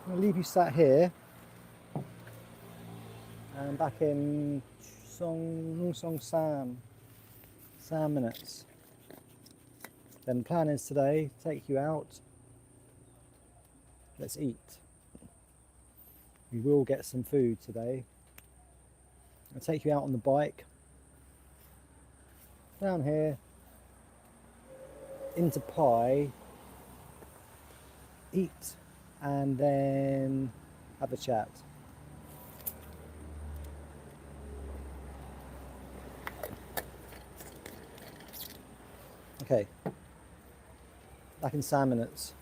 I'm going to leave you sat here, and back in Song Sam minutes. Then the plan is today, take you out, let's eat. We will get some food today. I'll take you out on the bike, down here, into Pai, eat, and then have a chat. Okay, back in 3 minutes.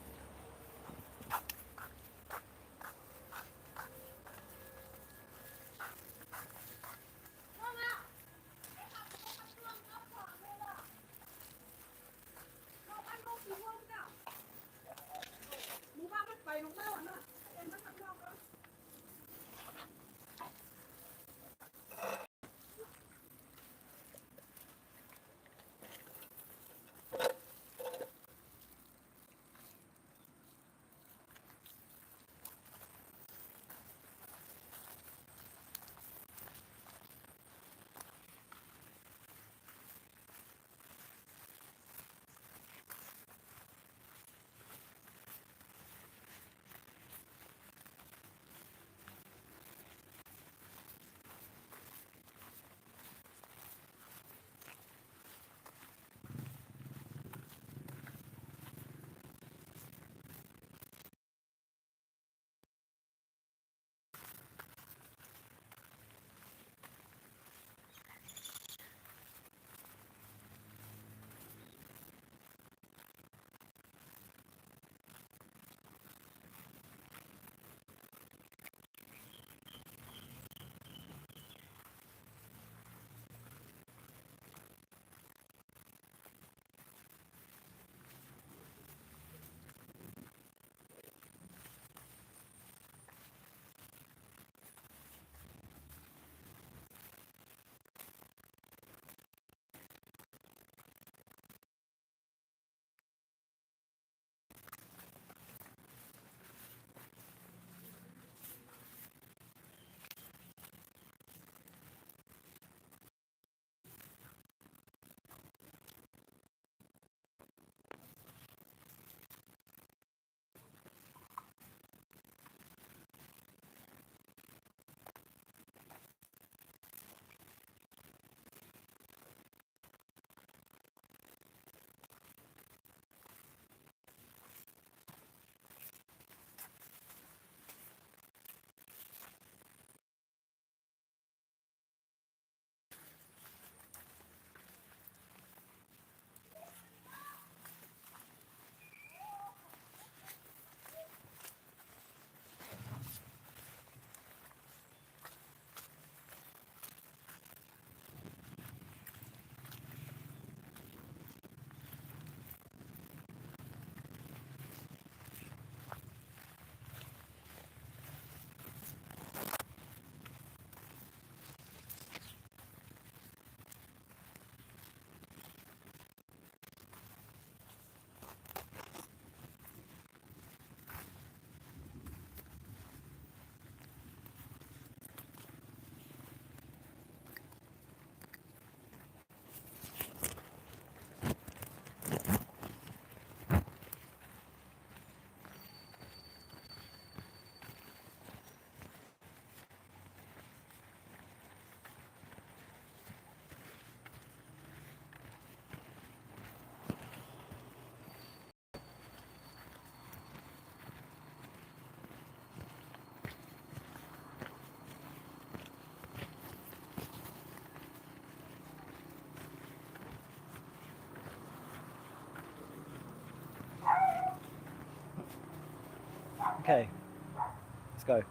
Okay, let's go.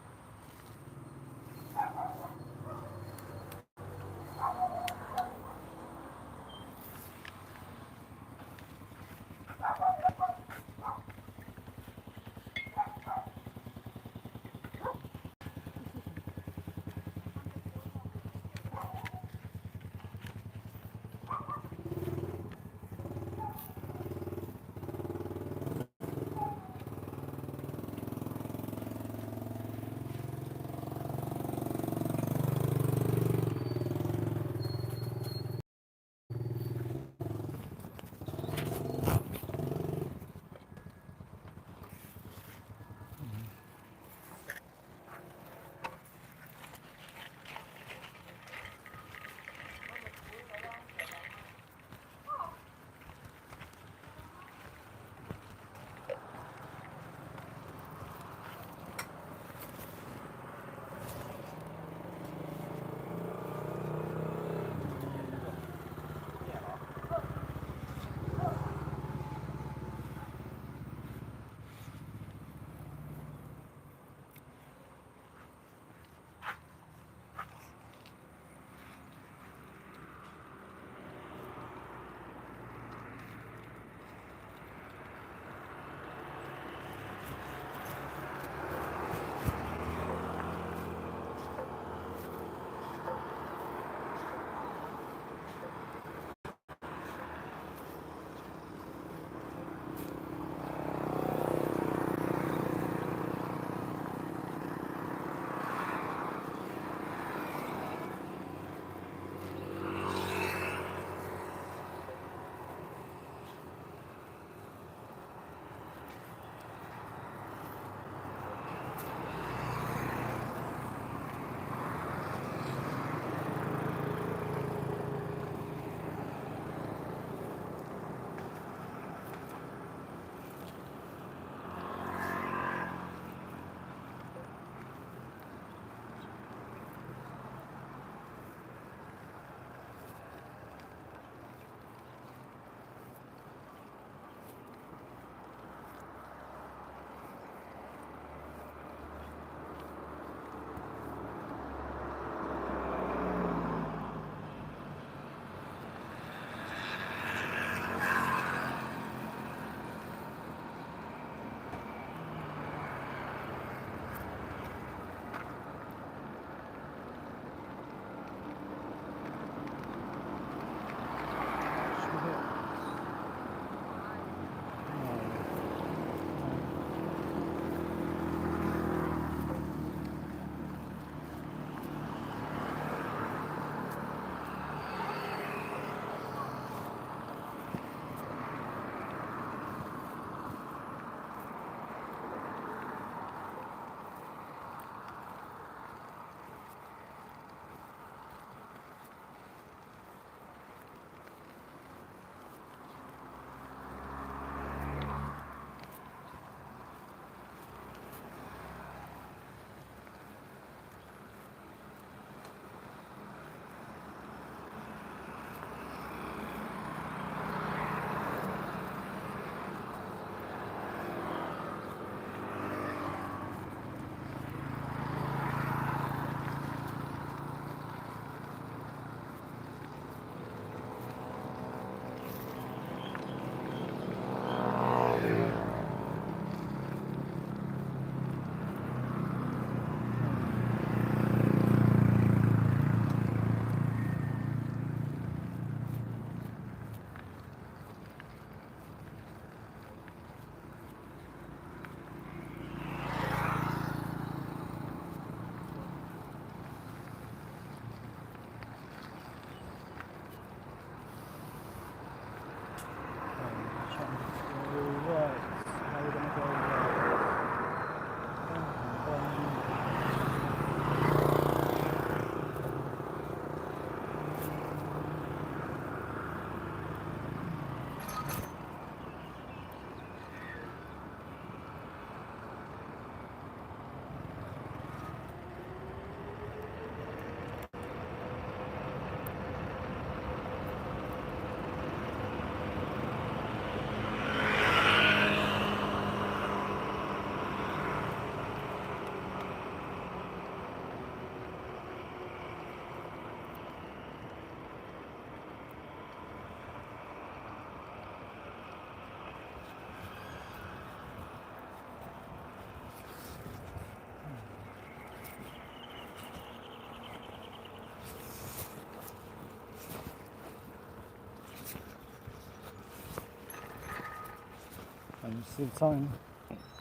See the time?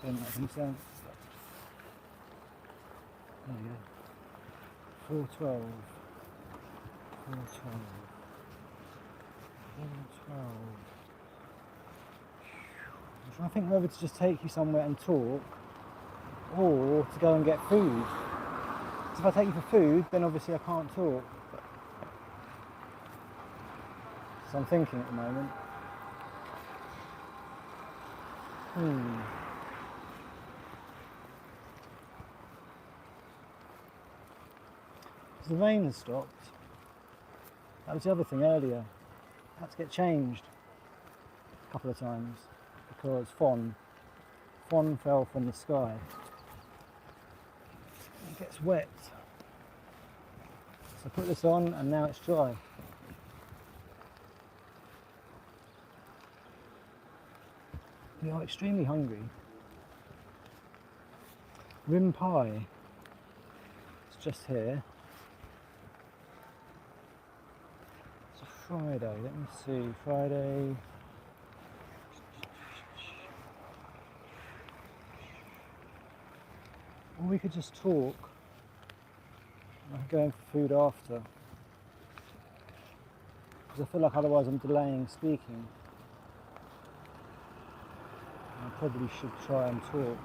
Don't make any sense. There you go. 4:12. 4:12. 4:12. I'm trying to think whether to just take you somewhere and talk, or to go and get food. Because if I take you for food, then obviously I can't talk. So I'm thinking at the moment. The rain has stopped. That was the other thing earlier. I had to get changed a couple of times because Fawn fell from the sky. It gets wet. So I put this on and now it's dry. We are extremely hungry. Rim pie. It's just here. It's a Friday. Let me see. Friday. Or we could just talk. I could go in for food after. Because I feel like otherwise I'm delaying speaking. I probably should try and talk.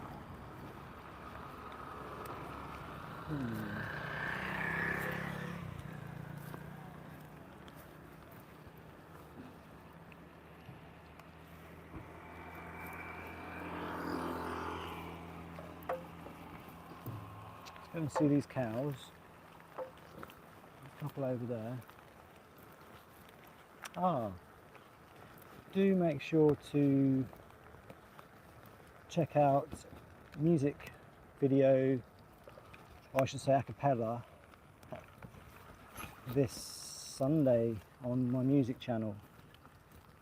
Let's go and see these cows. A couple over there. Do make sure to check out music video, or I should say a cappella, this Sunday on my music channel,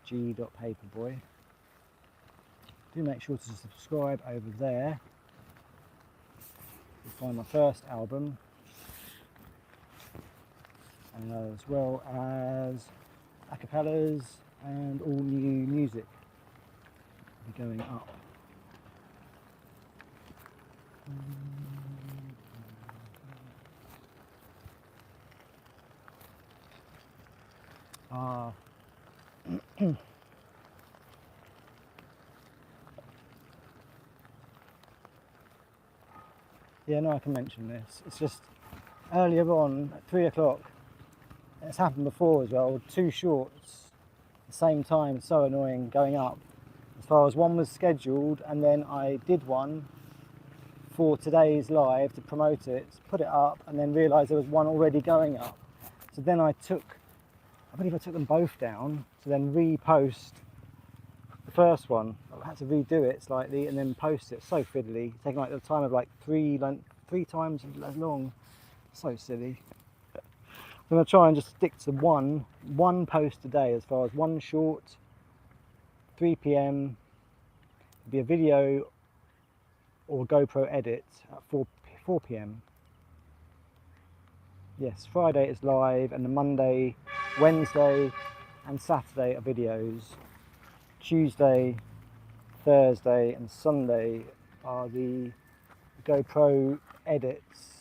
g.paperboy. Do make sure to subscribe over there. You'll find my first album, as well as a cappellas and all new music will be going up. Yeah, no, I can mention this. It's just earlier on at 3 o'clock, it's happened before as well, 2 shorts at the same time. It's so annoying going up. As far as one was scheduled, and then I did one for today's live to promote it, put it up, and then realised there was one already going up. So then I believe I took them both down to then repost the first one. I had to redo it slightly and then post it. So fiddly, taking like the time of like three times as long. So silly. I'm going to try and just stick to one post a day, as far as one short, 3 PM, it'll be a video or a GoPro edit at 4 PM. Yes, Friday is live, and the Monday, Wednesday and Saturday are videos. Tuesday, Thursday and Sunday are the GoPro edits.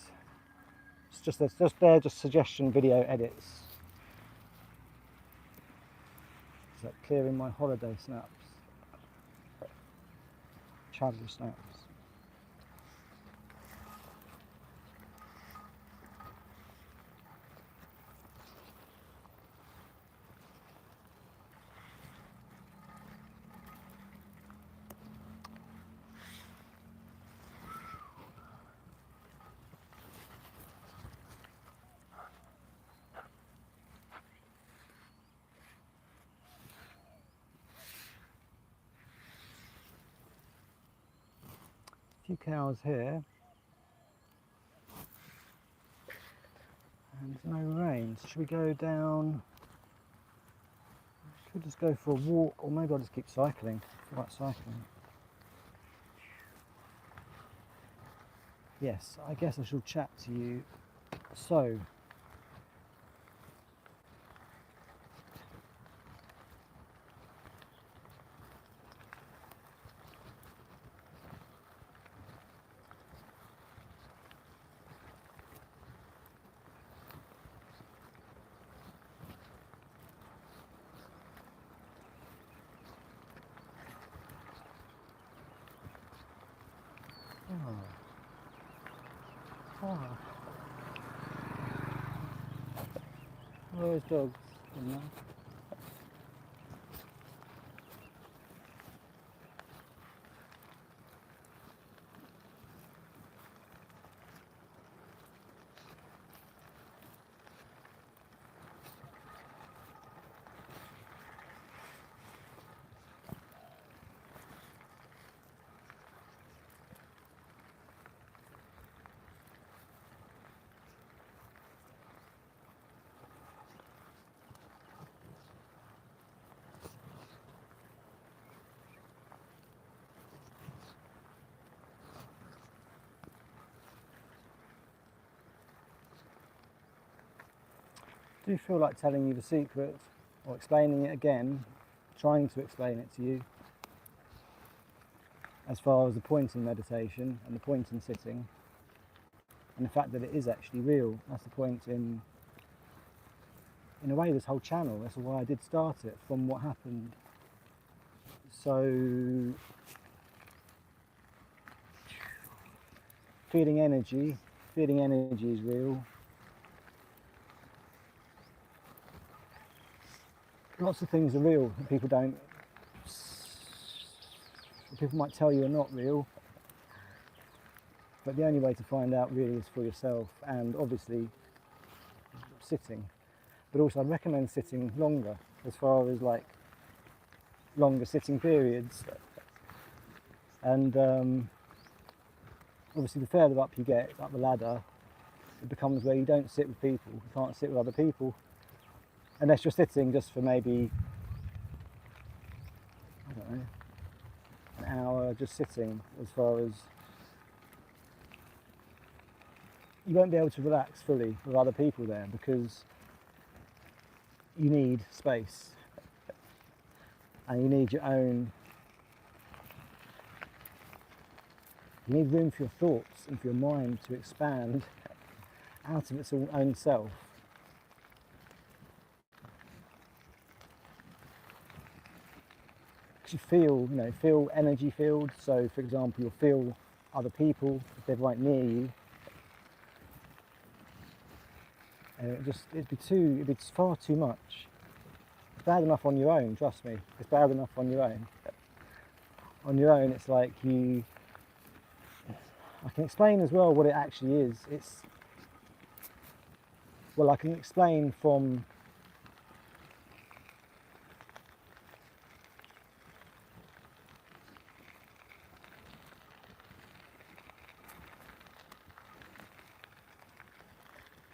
They're just suggestion video edits. Is that clearing my holiday snaps? Childhood snaps. Few cows here, and there's no rain. So should we go down? Should we just go for a walk, or maybe I'll just keep cycling? I feel like cycling. Yes, I guess I shall chat to you. So, Ah, where's dogs? In there? I do feel like telling you the secret or explaining it again, trying to explain it to you as far as the point in meditation and the point in sitting and the fact that it is actually real. That's the point in a way, this whole channel. That's why I did start it, from what happened. So feeling energy is real. Lots of things are real that people might tell you are not real, but the only way to find out really is for yourself, and obviously sitting. But also I'd recommend sitting longer, as far as like longer sitting periods. And obviously the further up you get, up the ladder, it becomes where you don't sit with people, you can't sit with other people. Unless you're sitting just for maybe, I don't know, an hour just sitting, as far as you won't be able to relax fully with other people there because you need space and you need your own, you need room for your thoughts and for your mind to expand out of its own self. You feel energy field. So for example, you'll feel other people if they're right near you. And it'd be far too much. It's bad enough on your own, trust me. It's bad enough on your own. On your own, it's like I can explain as well what it actually is. I can explain from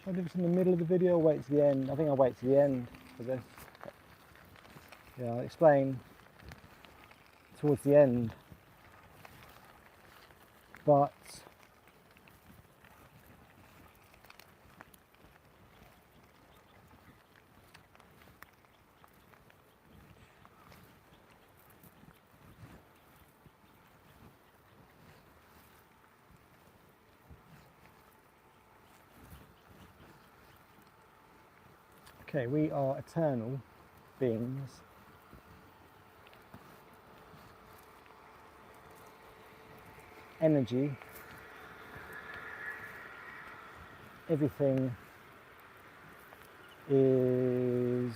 Should I do this in the middle of the video or wait to the end? I think I'll wait to the end for this. Yeah, I'll explain towards the end. But okay, we are eternal beings. Energy, everything is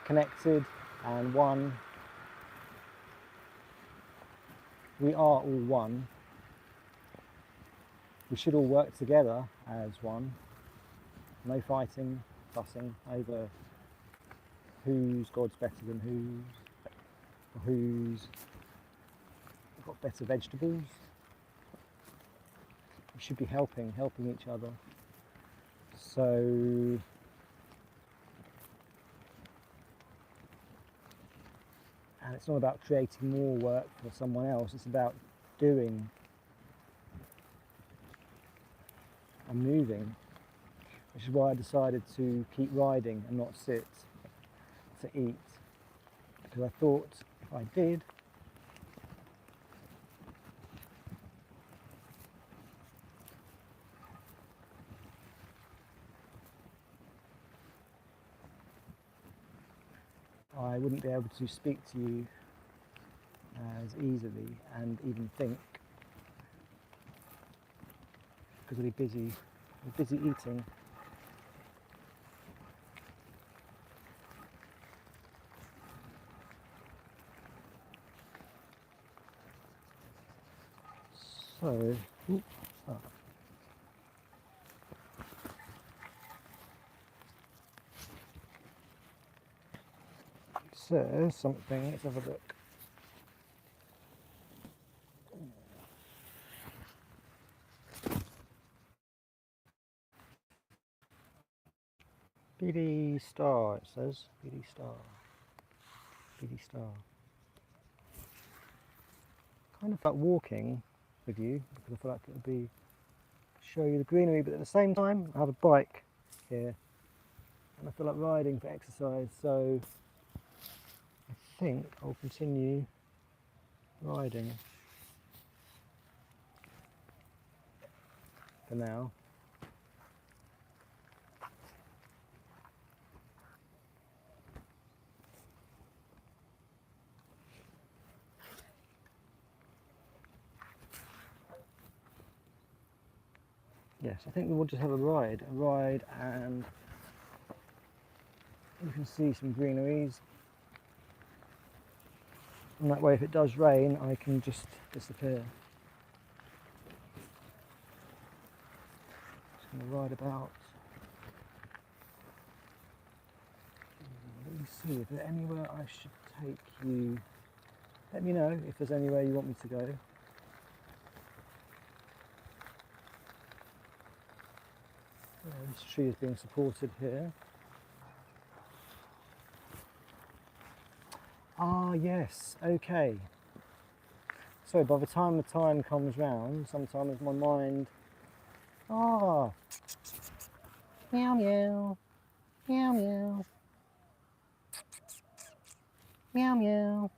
connected and one. We are all one. We should all work together as one. No fighting, fussing over whose God's better than whose, or who's got better vegetables. We should be helping each other. So and it's not about creating more work for someone else, it's about doing and moving, which is why I decided to keep riding and not sit to eat, because I thought if I did, I wouldn't be able to speak to you as easily and even think. because we're busy eating. So, it says something, let's have a look. BD star, it says. BD star. BD star. Kind of like walking with you because I feel like it would be show you the greenery, but at the same time I have a bike here and I feel like riding for exercise, so I think I'll continue riding for now. Yes, I think we'll just have a ride and you can see some greeneries. And that way if it does rain I can just disappear. Just going to ride about. Let me see if there's anywhere I should take you. Let me know if there's anywhere you want me to go. This tree is being supported here. Ah, yes, okay. So by the time comes round, sometimes my mind, meow meow, meow meow, meow meow.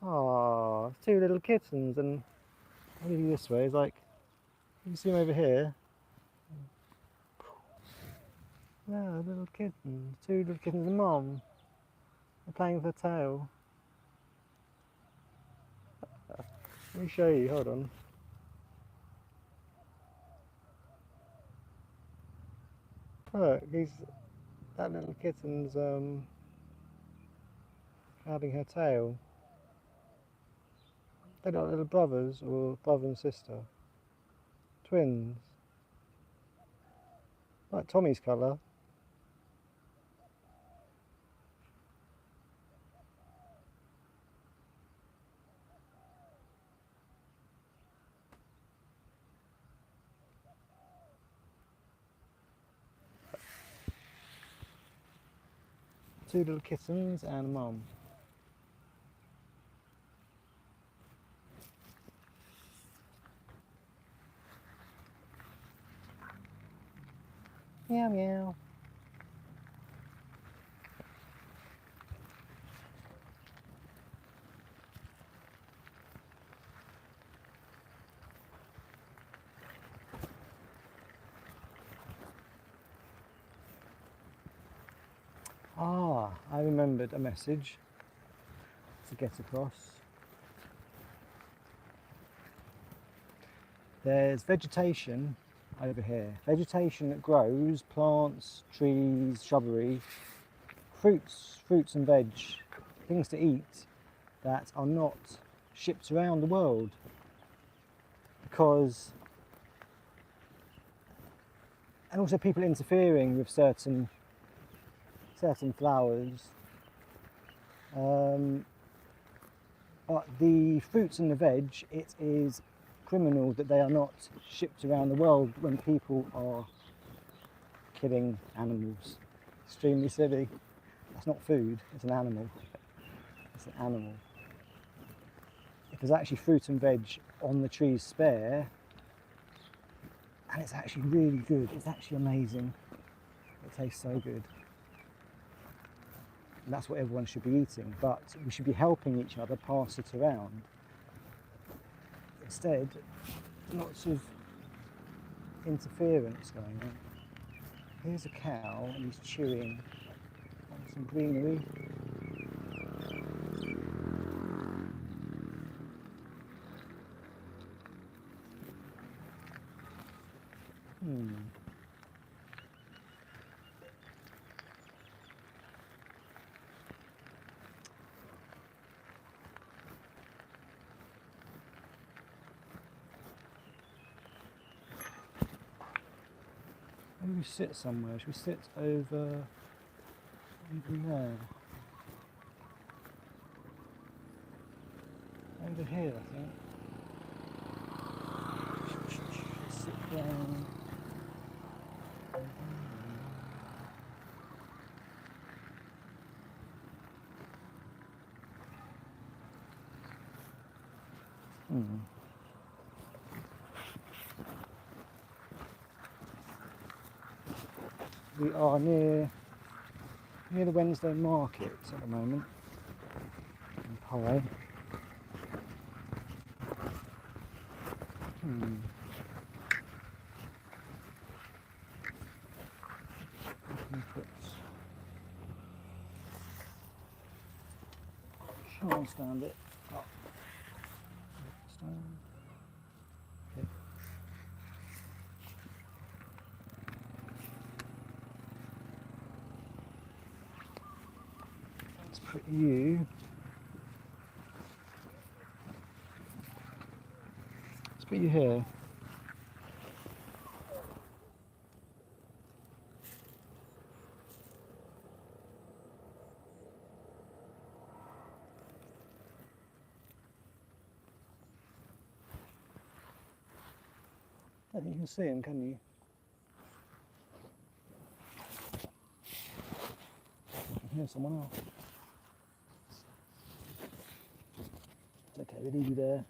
Ah, two little kittens, and I'll leave you this way. It's like, you can see them over here. Yeah, little kittens, two little kittens and mum. They're playing with their tail. Let me show you, hold on. Look, that little kitten's having her tail. They're like little brothers, or brother and sister. Twins. Like Tommy's colour. Two little kittens and a mum. Meow meow. Ah, I remembered a message to get across. There's vegetation over here. Vegetation that grows, plants, trees, shrubbery, fruits and veg, things to eat that are not shipped around the world because, and also people interfering with certain flowers. But the fruits and the veg, it is criminal that they are not shipped around the world when people are killing animals. Extremely silly. That's not food, it's an animal. It's an animal. If there's actually fruit and veg on the trees spare, and it's actually really good, it's actually amazing. It tastes so good. And that's what everyone should be eating, but we should be helping each other pass it around. Instead, lots of interference going on. Here's a cow and he's chewing on some greenery. Maybe we sit somewhere. Should we sit over there? Over here, I think. Sit down. We are near the Wednesday markets at the moment in Pai. Try and stand it up. Stand. Okay. Let's put you. Let's put you here. I don't think you can see him, can you? I can hear someone else. Okay, we'll leave you there.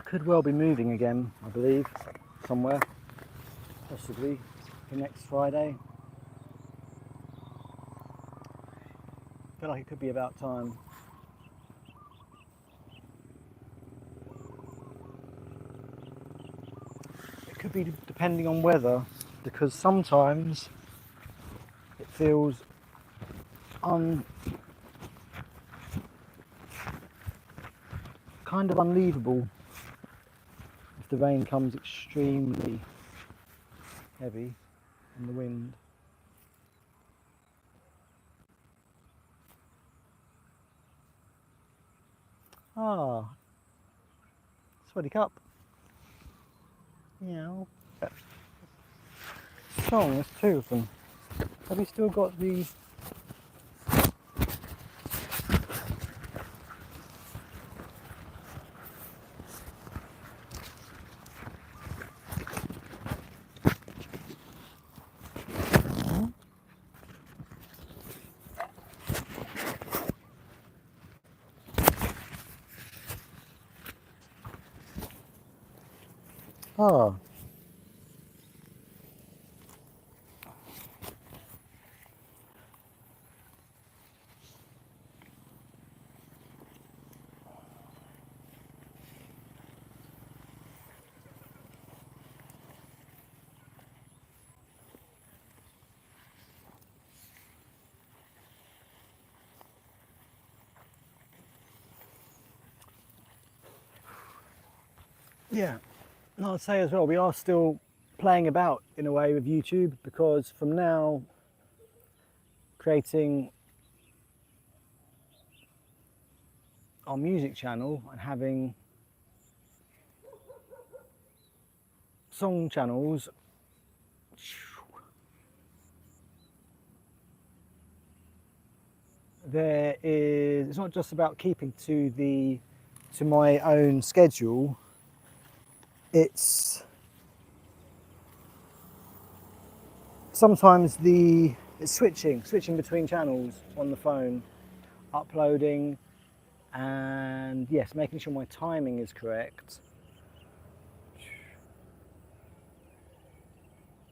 Could well be moving again, I believe, somewhere, possibly for next Friday. I feel like it could be about time. It could be depending on weather, because sometimes it feels kind of unleavable if the rain comes extremely heavy and the wind. Ah, sweaty cup. Yeah. Song, there's two of them. Have you still got the... Ah. yeah, and I'd say as well, we are still playing about in a way with YouTube, because from now creating our music channel and having song channels, it's not just about keeping to my own schedule, it's sometimes it's switching between channels on the phone, uploading, and yes, making sure my timing is correct.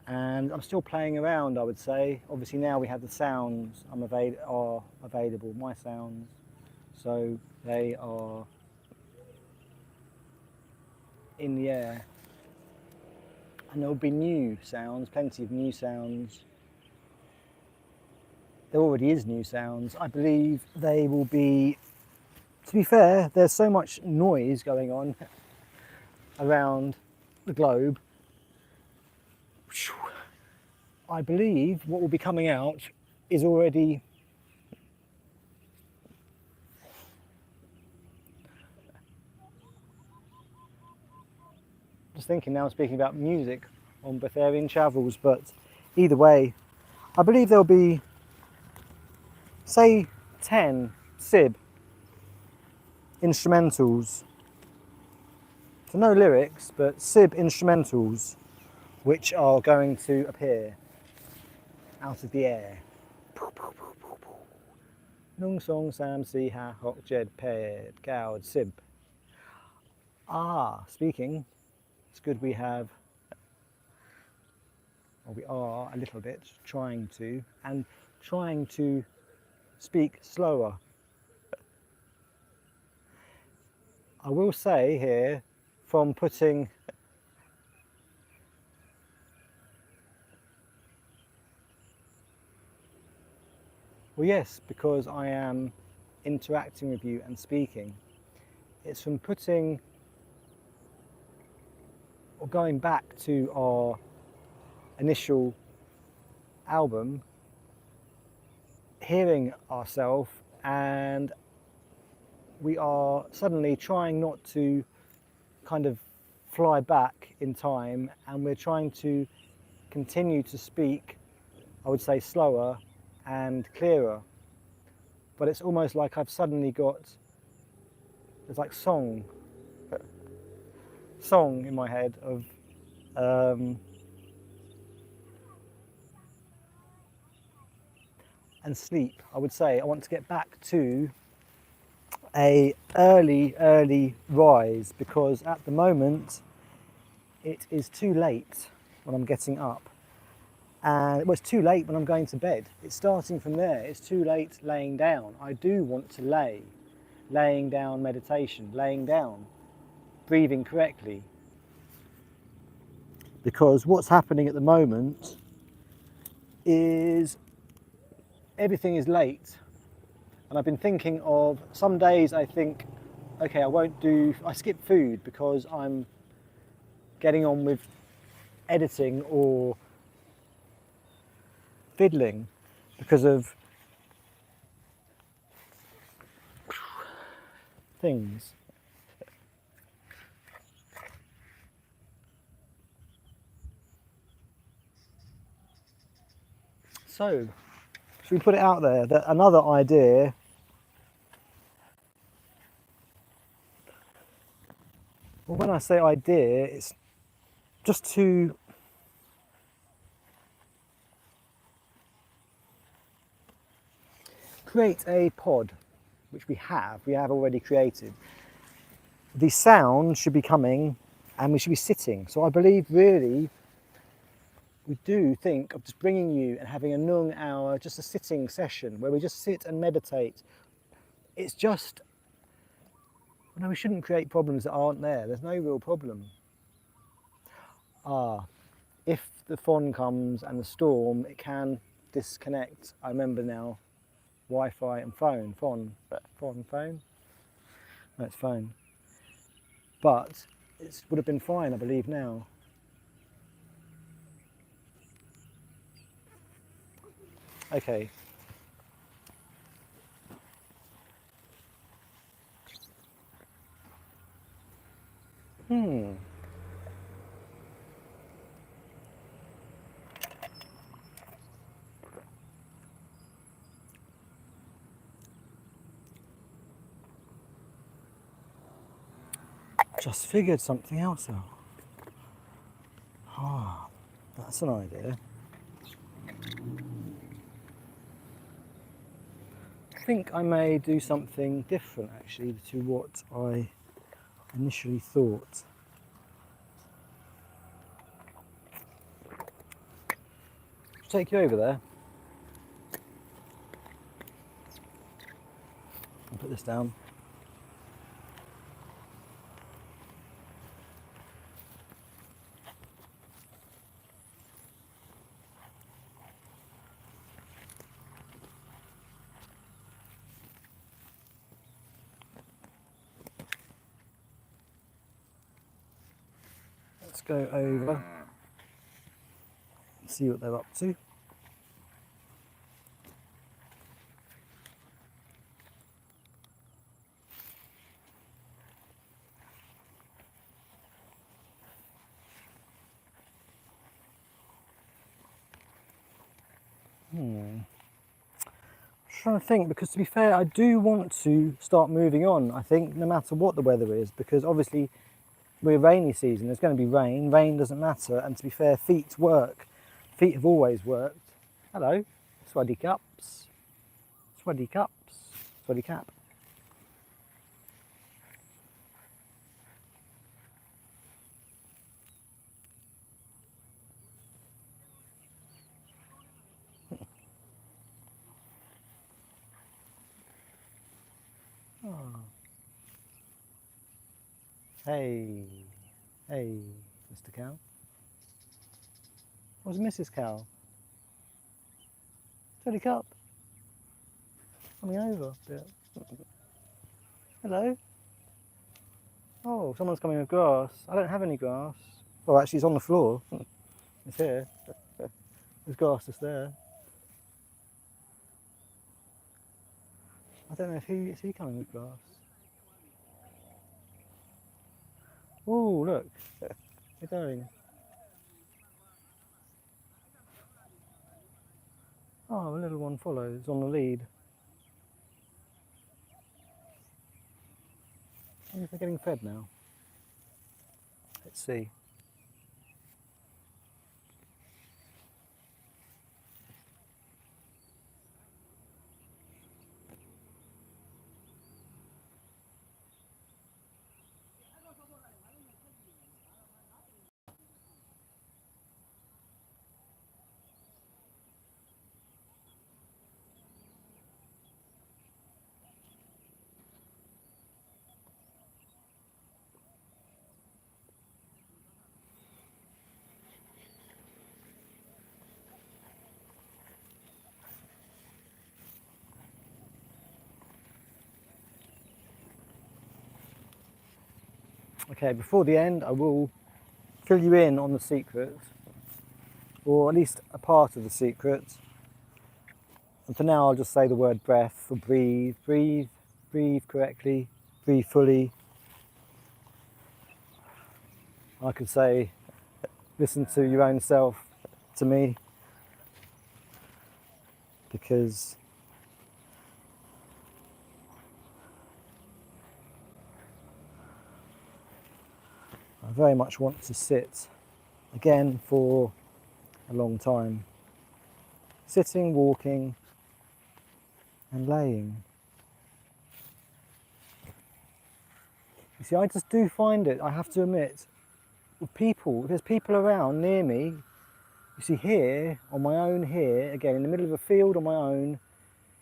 And I'm still playing around, I would say. Obviously now we have the sounds are available, my sounds, so they are in the air. And there will be new sounds, plenty of new sounds. There already is new sounds. I believe they will be, to be fair, there's so much noise going on around the globe. I believe what will be coming out is already just thinking now, speaking about music on Breatharian Travels, but either way, I believe there'll be, say, 10 SIB instrumentals. So no lyrics, but SIB instrumentals, which are going to appear out of the air. Nung song sam si ha hok jed ped gowd SIB. Speaking, it's good we have, or we are a little bit trying to speak slower. I will say here, from putting well, yes, because I am interacting with you and speaking. It's from putting or going back to our initial album, hearing ourselves, and we are suddenly trying not to kind of fly back in time, and we're trying to continue to speak, I would say, slower and clearer. But it's almost like I've suddenly got, there's like song in my head of and sleep. I would say I want to get back to a early rise, because at the moment it is too late when I'm getting up, and it was too late when I'm going to bed. It's starting from there. It's too late laying down. I do want to laying down meditation, laying down, breathing correctly, because what's happening at the moment is everything is late. And I've been thinking of, some days I think, okay, I skip food because I'm getting on with editing or fiddling because of things. So, should we put it out there that another idea well, when I say idea, it's just to create a pod, which we have already created. The sound should be coming and we should be sitting. So I believe really we do think of just bringing you and having a Nung hour, just a sitting session where we just sit and meditate. It's just, no, we shouldn't create problems that aren't there. There's no real problem. If the phone comes and the storm, it can disconnect. I remember now, Wi-Fi and phone. No, it's phone. But it would have been fine, I believe, now. Okay. Just figured something else out. Ah, that's an idea. I think I may do something different actually to what I initially thought. Take you over there. I'll put this down. Let's go over and see what they're up to. I'm trying to think, because to be fair, I do want to start moving on, I think, no matter what the weather is, because obviously we're rainy season, there's going to be rain doesn't matter, and to be fair, feet work. Feet have always worked. Hello, swaddy cups. Swaddy cups. Swaddy cap. Oh. Hey, Mr. Cow. Where's Mrs. Cow? Swaddy cup. Coming over a bit. Hello. Oh, someone's coming with grass. I don't have any grass. Oh, actually, it's on the floor. It's here. There's grass just there. I don't know if is he coming with grass. Oh, look. They're going. Oh, a little one follows on the lead. I wonder if they're getting fed now. Let's see. Okay, before the end, I will fill you in on the secret, or at least a part of the secret. And for now, I'll just say the word breath, or breathe. Breathe, breathe correctly, breathe fully. I could say, listen to your own self, to me, because I very much want to sit again for a long time. Sitting, walking, and laying. You see, I just do find it, I have to admit, with people, if there's people around near me, you see here, on my own here, again in the middle of a field on my own,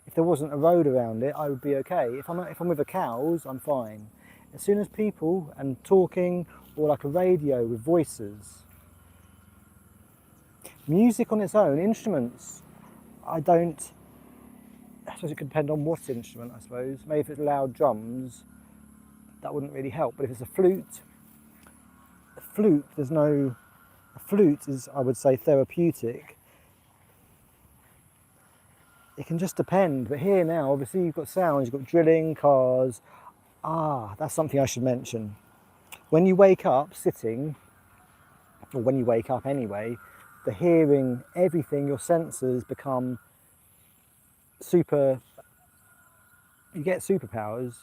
if there wasn't a road around it, I would be okay. If I'm with the cows, I'm fine. As soon as people and talking, or like a radio with voices, music on its own, instruments, I suppose it could depend on what instrument, I suppose. Maybe if it's loud drums, that wouldn't really help. But if it's a flute, flute, a flute is, I would say, therapeutic. It can just depend, but here now, obviously you've got sounds, you've got drilling, cars. That's something I should mention. When you wake up sitting, or when you wake up anyway, the hearing, everything, your senses become you get superpowers.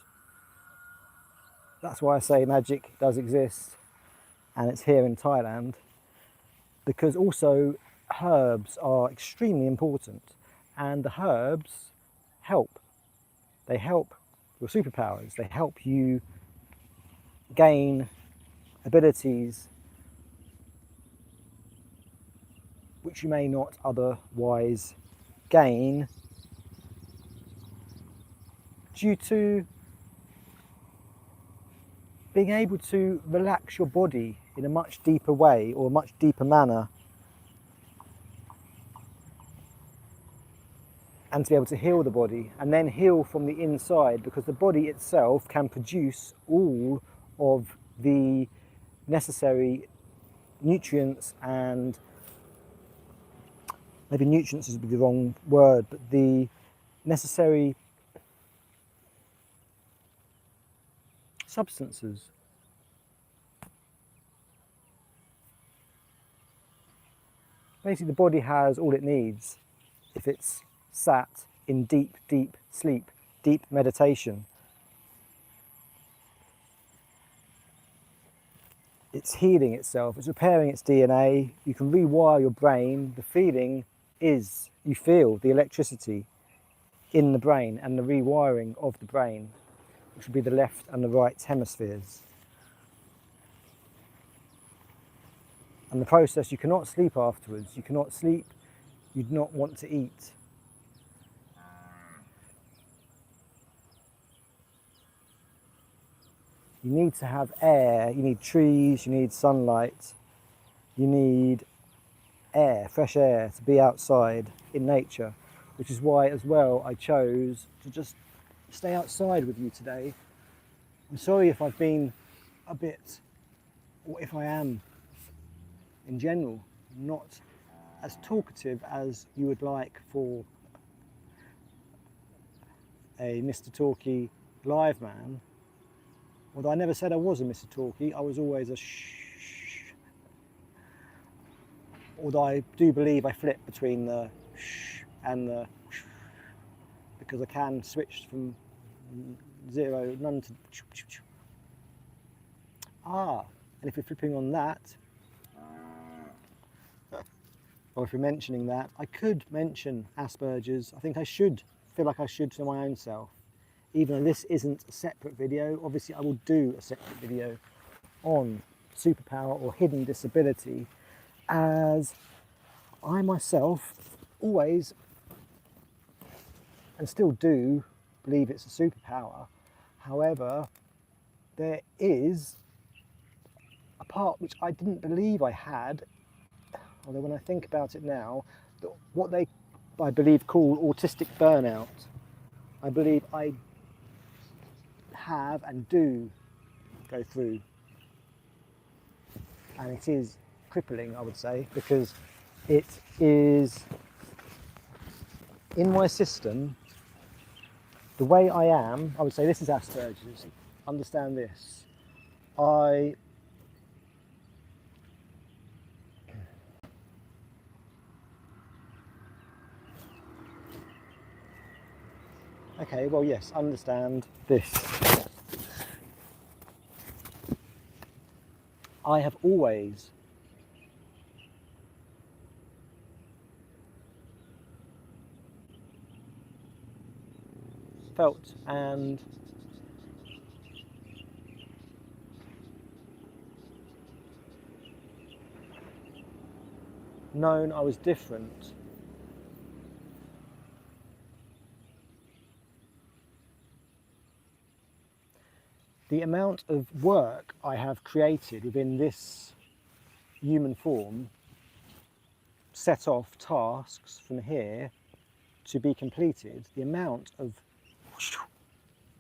That's why I say magic does exist, and it's here in Thailand, because also herbs are extremely important, and the herbs help. They help your superpowers. They help you gain abilities which you may not otherwise gain due to being able to relax your body in a much deeper way, or a much deeper manner, and to be able to heal the body, and then heal from the inside, because the body itself can produce all of the necessary nutrients, and maybe nutrients would be the wrong word, but the necessary substances. Basically, the body has all it needs if it's sat in deep, deep sleep, deep meditation. It's healing itself, it's repairing its DNA. You can rewire your brain. The feeling is you feel the electricity in the brain and the rewiring of the brain, which would be the left and the right hemispheres. And the process, you cannot sleep afterwards. You cannot sleep, you do not want to eat. You need to have air, you need trees, you need sunlight, you need air, fresh air, to be outside in nature, which is why as well I chose to just stay outside with you today. I'm sorry if I've been a bit, or if I am in general, not as talkative as you would like for a Mr. Talkie live man. Although I never said I was a Mr. Talkie, I was always a shh. Although I do believe I flip between the shh and the shh, because I can switch from none to and if you're flipping on that, or if you're mentioning that, I could mention Asperger's. I think I should, feel like I should to my own self. Even though this isn't a separate video, obviously I will do a separate video on superpower or hidden disability, as I myself always, and still do, believe it's a superpower. However, there is a part which I didn't believe I had, although when I think about it now, what they, I believe, call autistic burnout. I believe I have and do go through, and it is crippling, I would say, because it is in my system. The way I am, I would say this is Asperger's. Understand this. Okay, well, yes, understand this. I have always felt and known I was different. The amount of work I have created within this human form, set off tasks from here to be completed, the amount of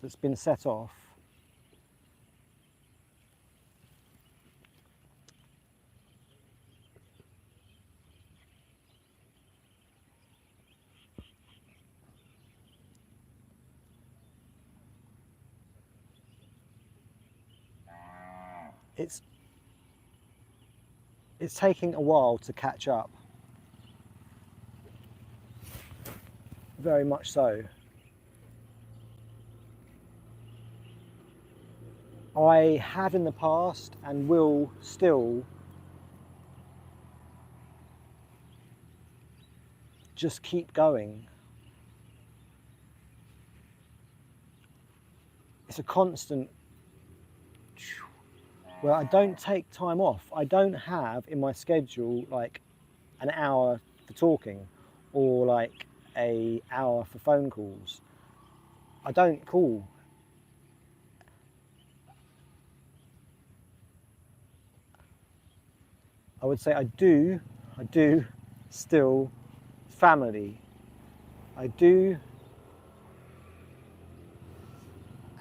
that's been set off it's taking a while to catch up. Very much so. I have in the past and will still just keep going. It's a constant where I don't take time off. I don't have in my schedule like an hour for talking or like an hour for phone calls. I don't call. I would say I do still family. I do,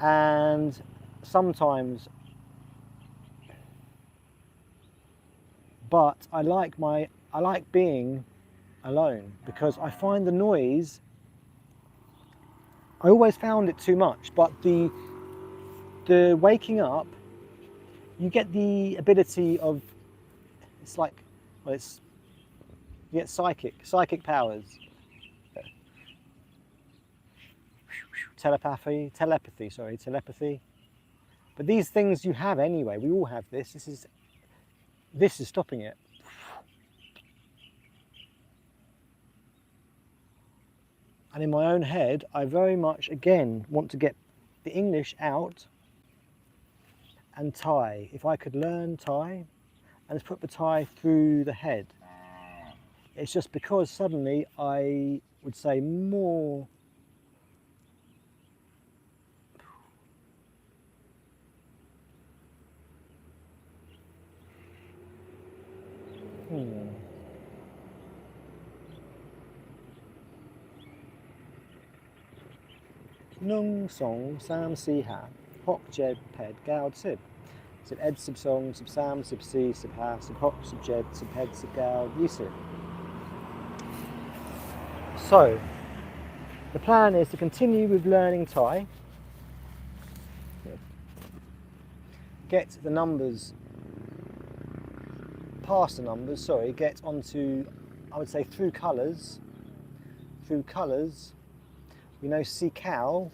and sometimes, but I like being alone because I find the noise, I always found it too much, but the waking up, you get the ability of, it's like, well, you get psychic powers. Telepathy. But these things you have anyway, we all have this. This is stopping it. And in my own head, I very much, again, want to get the English out and Thai. If I could learn Thai and just put the Thai through the head. It's just because suddenly I would say more Nung song Sam Si Ha Hok Jed Ped Gao Sib Sib Ed Sib Song Sib Sam Sib Si Sib Ha Sib Hok Sib Jed Sib Ped Sib Gao Yusib. So the plan is to continue with learning Thai, get the numbers, past the numbers, sorry, get onto, I would say, through colours, we know si cow,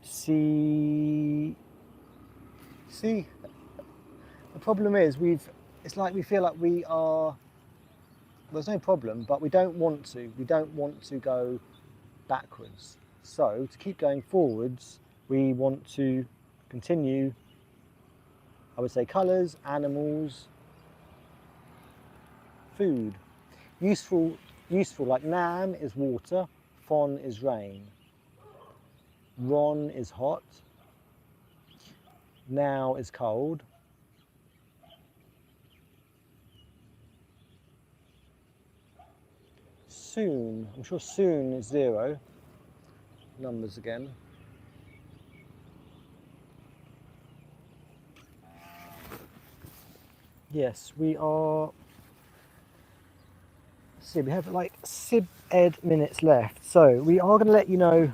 see. The problem is it's like we feel like we are, there's no problem, but we don't want to go backwards. So to keep going forwards, we want to continue, I would say, colours, animals, food. Useful, like Nam is water, Fon is rain, Ron is hot, Now is cold, Soon, I'm sure soon is 0, numbers again. Yes, we are, see, we have like sib ed minutes left, so we are going to let you know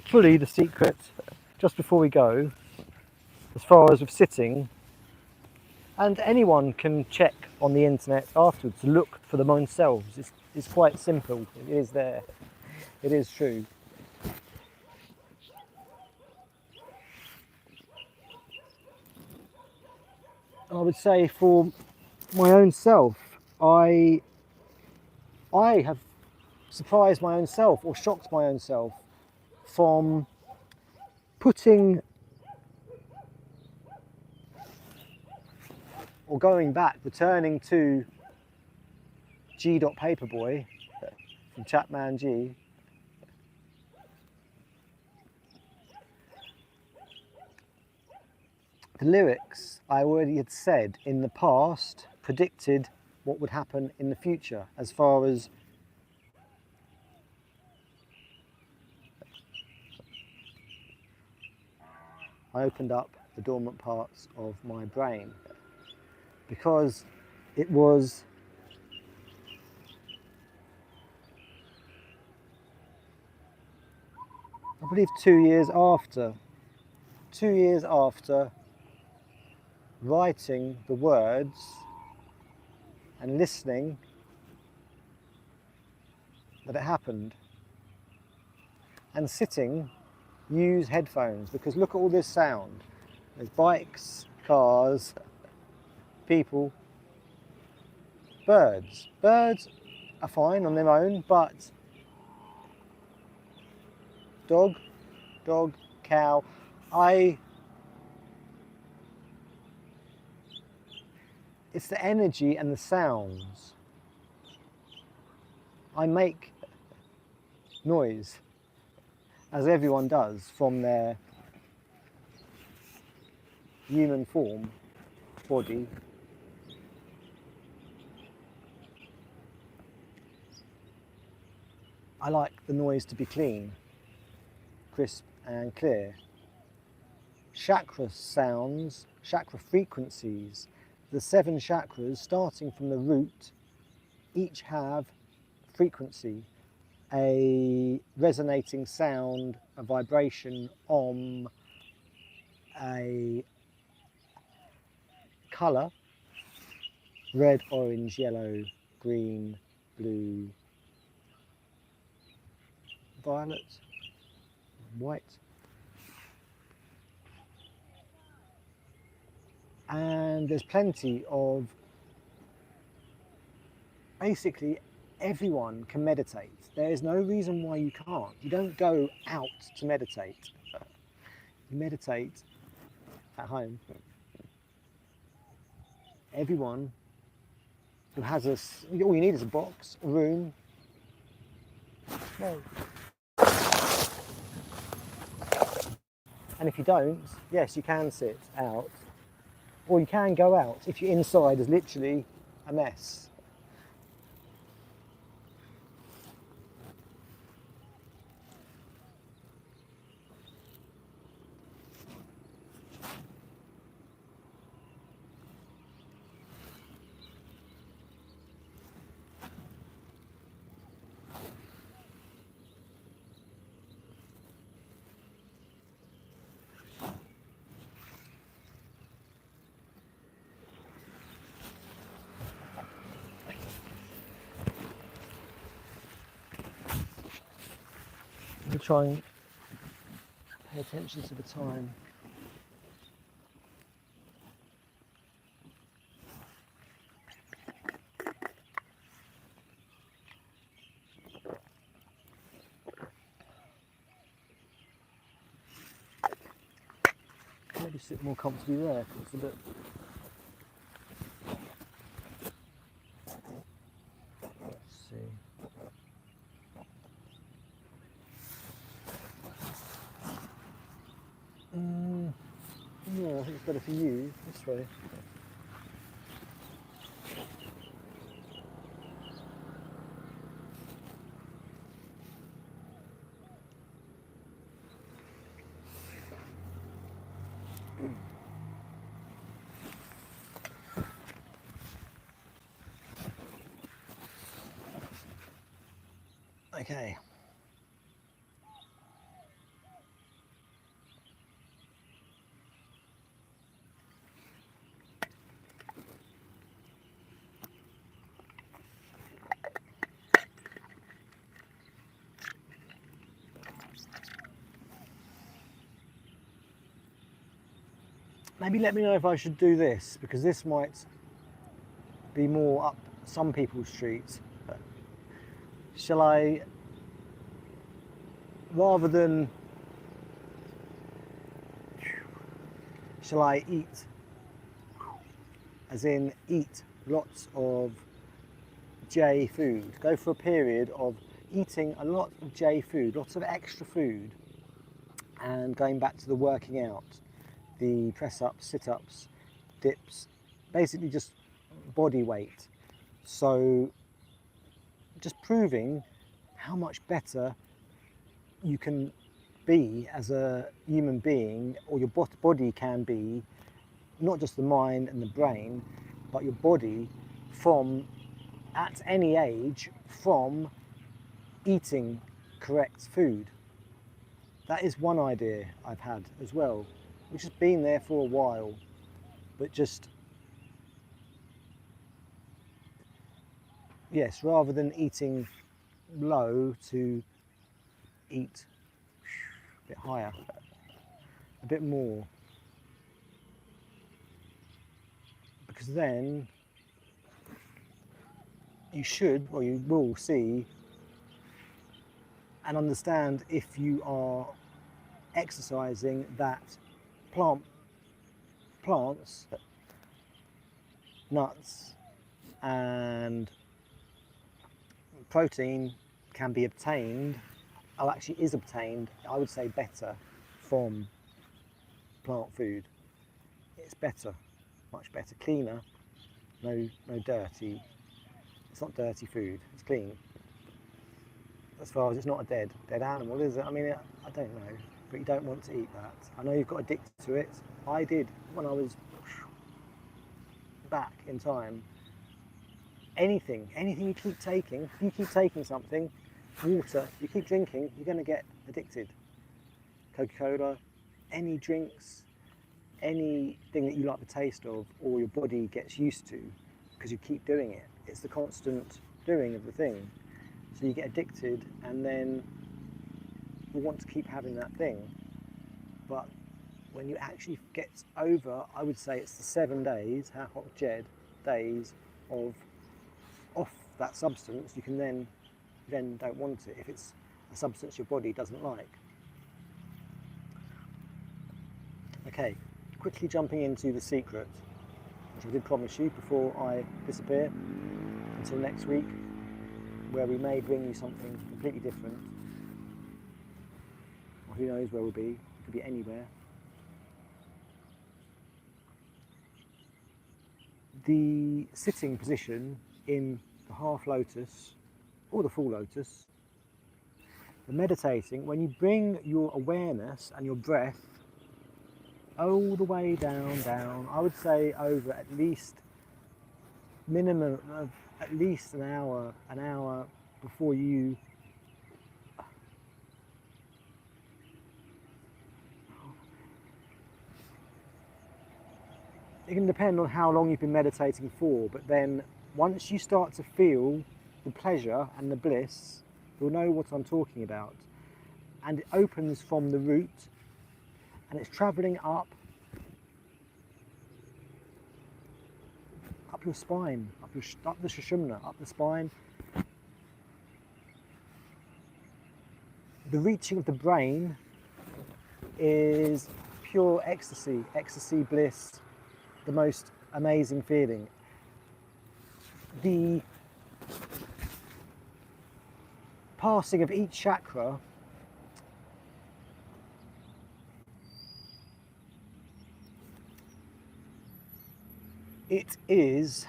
fully the secret just before we go, as far as with sitting, and anyone can check on the internet afterwards to look for them themselves. It's quite simple, it is there, it is true. I would say for my own self, I have surprised my own self or shocked my own self from putting or going back, returning to G. Paperboy from Chapman G. The lyrics I already had said in the past predicted what would happen in the future as far as I opened up the dormant parts of my brain, because it was I believe 2 years after 2 years after writing the words and listening that it happened, and sitting, use headphones, because look at all this sound. There's bikes, cars, people, birds. Birds are fine on their own, but dog, cow, it's the energy and the sounds. I make noise, as everyone does, from their human form, body. I like the noise to be clean, crisp and clear. Chakra sounds, chakra frequencies, the 7 chakras starting from the root, each have frequency, a resonating sound, a vibration, a colour, red, orange, yellow, green, blue, violet, white. And there's plenty of, basically everyone can meditate. There is no reason why you can't. You don't go out to meditate. You meditate at home. Everyone who has all you need is a box, a room. No. And if you don't, yes, you can sit out. Or you can go out if your inside is literally a mess. We'll try and pay attention to the time. Maybe sit more comfortably there, because it's a bit. Let's see. Yeah, I think it's better for you this way. Okay. Maybe let me know if I should do this, because this might be more up some people's streets. Shall I, rather than, shall I eat, as in eat lots of J food, go for a period of eating a lot of J food, lots of extra food, and going back to the working out, the press-ups, sit-ups, dips, basically just body weight. So just proving how much better you can be as a human being, or your body can be, not just the mind and the brain, but your body from, at any age, from eating correct food. That is one idea I've had as well. which has been there for a while, but just, yes, rather than eating low, to eat a bit higher, a bit more, because then you should, or you will see and understand, if you are exercising, that plants, nuts and protein can be obtained, or actually is obtained, I would say better, from plant food. It's better, much better, cleaner, no dirty. It's not dirty food, it's clean. As far as it's not a dead animal, is it? I mean, I don't know, but you don't want to eat that. I know you've got addicted to it. I did when I was back in time. Anything you keep taking, if you keep taking something, water, you keep drinking, you're going to get addicted. Coca-Cola, any drinks, anything that you like the taste of, or your body gets used to, because you keep doing it. It's the constant doing of the thing. So you get addicted, and then you want to keep having that thing. But when you actually get over, I would say it's the 7 days, days off that substance, you can then don't want it, if it's a substance your body doesn't like. Okay, quickly jumping into the secret, which I did promise you before I disappear until next week, where we may bring you something completely different, or who knows where we'll be, could be anywhere. The sitting position in the half lotus or the full lotus, the meditating, when you bring your awareness and your breath all the way down, I would say over at least minimum of at least an hour before you it can depend on how long you've been meditating for, but then once you start to feel the pleasure and the bliss, you'll know what I'm talking about. And it opens from the root, and it's travelling up your spine, up the sushumna, up the spine. The reaching of the brain is pure ecstasy, bliss, the most amazing feeling. The passing of each chakra it is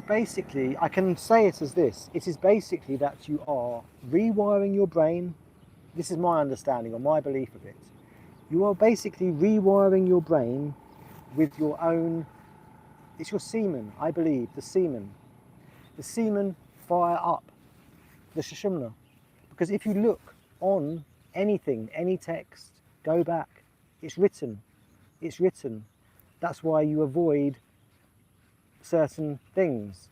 basically, I can say it as this, it is basically that you are rewiring your brain. This is my understanding or my belief of it. You are basically rewiring your brain with your own, it's your semen, I believe, the semen. The semen fire up the sushumna. Because if you look on anything, any text, go back, it's written. That's why you avoid certain things.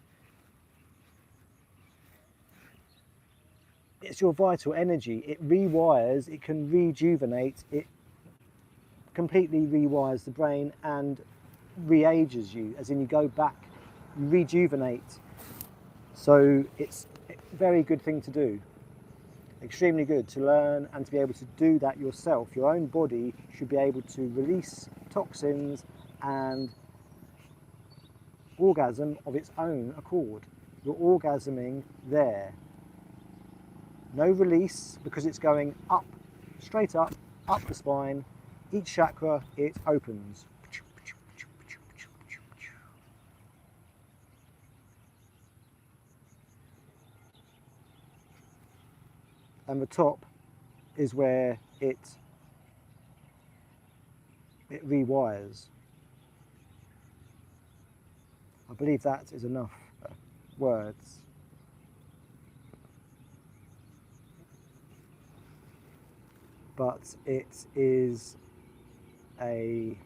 It's your vital energy. It rewires, it can rejuvenate, it completely rewires the brain and re-ages you, as in you go back, you rejuvenate. So it's a very good thing to do. Extremely good to learn and to be able to do that yourself. Your own body should be able to release toxins and orgasm of its own accord. You're orgasming there. No release, because it's going up, straight up the spine. Each chakra, it opens. And the top is where it rewires. I believe that is enough words. but it is a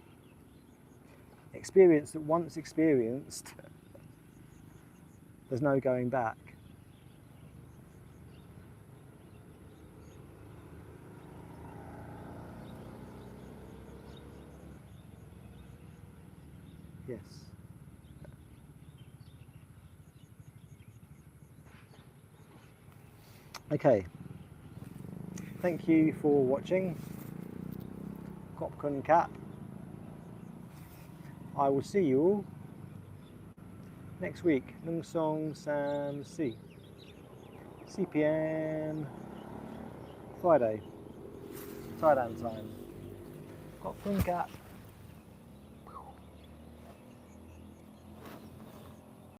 experience that once experienced, there's no going back. Yes. Okay. Thank you for watching. Kopkun Cat. I will see you all next week. Nung Song Sam Si. CPM Friday. Thailand time. Kopkun Cat.